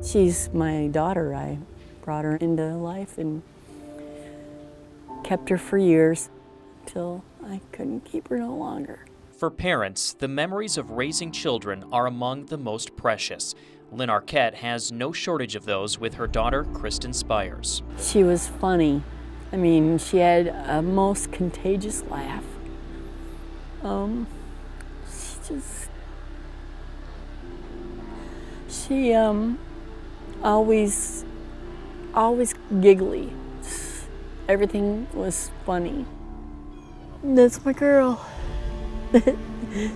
She's my daughter. I brought her into life and kept her for years till I couldn't keep her no longer. For parents, the memories of raising children are among the most precious. Lynn Arquette has no shortage of those with her daughter, Kristin Spires. She was funny. I mean, she had a most contagious laugh. She always giggly. Everything was funny. That's my girl.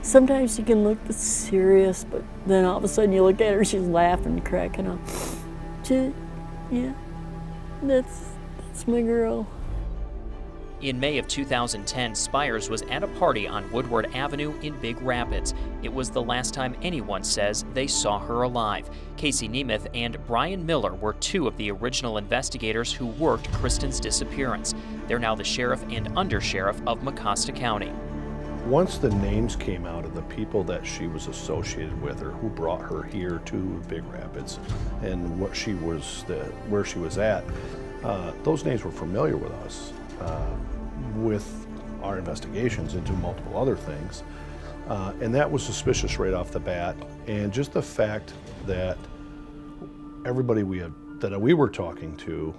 Sometimes she can look serious, but then all of a sudden you look at her, she's laughing, cracking up. Yeah, that's my girl. In May of 2010, Spires was at a party on Woodward Avenue in Big Rapids. It was the last time anyone says they saw her alive. Casey Nemeth and Brian Miller were two of the original investigators who worked Kristin's disappearance. They're now the sheriff and undersheriff of Mecosta County. Once the names came out of the people that she was associated with or who brought her here to Big Rapids and where she was at, those names were familiar with us. With our investigations into multiple other things. And that was suspicious right off the bat. And just the fact that everybody that we were talking to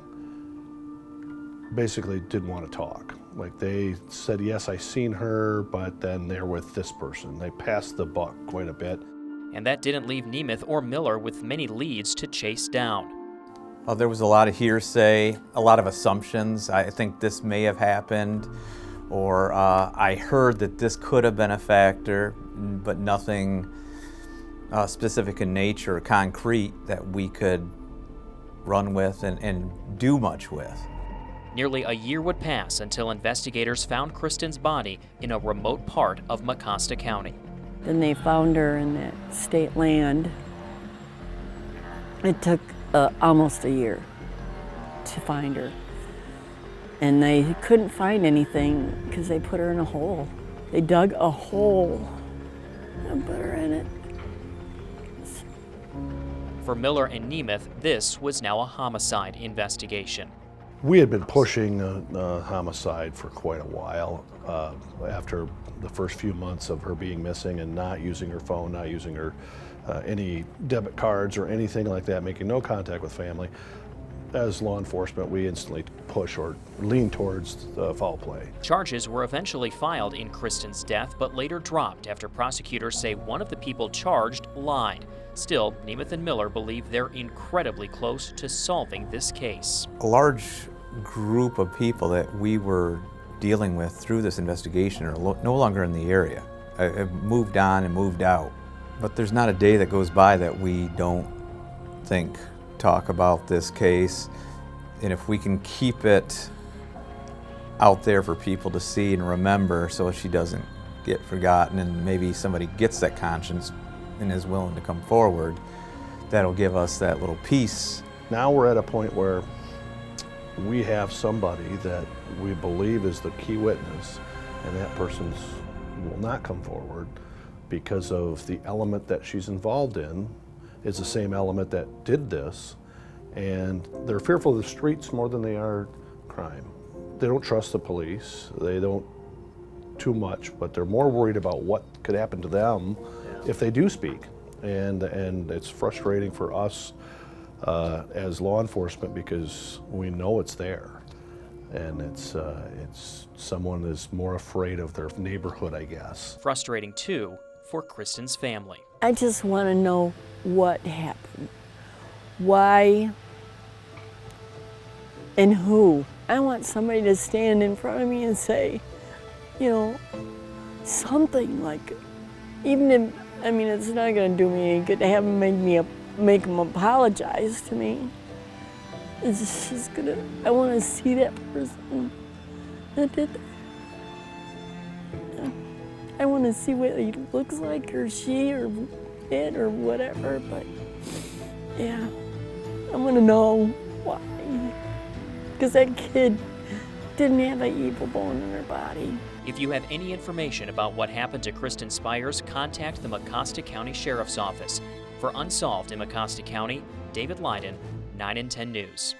basically didn't want to talk. Like they said, yes, I seen her, but then they're with this person. They passed the buck quite a bit. And that didn't leave Nemeth or Miller with many leads to chase down. There was a lot of hearsay, a lot of assumptions. I think this may have happened, or I heard that this could have been a factor, but nothing specific in nature or concrete that we could run with and do much with. Nearly a year would pass until investigators found Kristin's body in a remote part of Mecosta County. Then they found her in that state land. It took almost a year to find her. And they couldn't find anything because they put her in a hole. They dug a hole and put her in it. For Miller and Nemeth, this was now a homicide investigation. We had been pushing homicide for quite a while after the first few months of her being missing and not using her phone, not using her any debit cards or anything like that, making no contact with family. As law enforcement, we instantly push or lean towards foul play. Charges were eventually filed in Kristin's death, but later dropped after prosecutors say one of the people charged lied. Still, Nemeth and Miller believe they're incredibly close to solving this case. A large group of people that we were dealing with through this investigation are no longer in the area. Have moved on and moved out. But there's not a day that goes by that we don't talk about this case. And if we can keep it out there for people to see and remember so she doesn't get forgotten and maybe somebody gets that conscience and is willing to come forward, that'll give us that little piece. Now we're at a point where we have somebody that we believe is the key witness, and that person will not come forward because of the element that she's involved in is the same element that did this, and they're fearful of the streets more than they are crime. They don't trust the police, they don't too much, but they're more worried about what could happen to them if they do speak. And it's frustrating for us as law enforcement because we know it's there. And it's someone is more afraid of their neighborhood, I guess. Frustrating too for Kristin's family. I just want to know what happened, why, and who. I want somebody to stand in front of me and say, you know, something like, even if, I mean, it's not going to do me any good to have them make them apologize to me. It's just gonna, I want to see that person that did that. I want to see what he looks like, or she, or it, or whatever, but yeah, I want to know why. Because that kid didn't have an evil bone in her body. If you have any information about what happened to Kristin Spires, contact the Mecosta County Sheriff's Office. For Unsolved in Mecosta County, David Leiden, 9 and 10 News.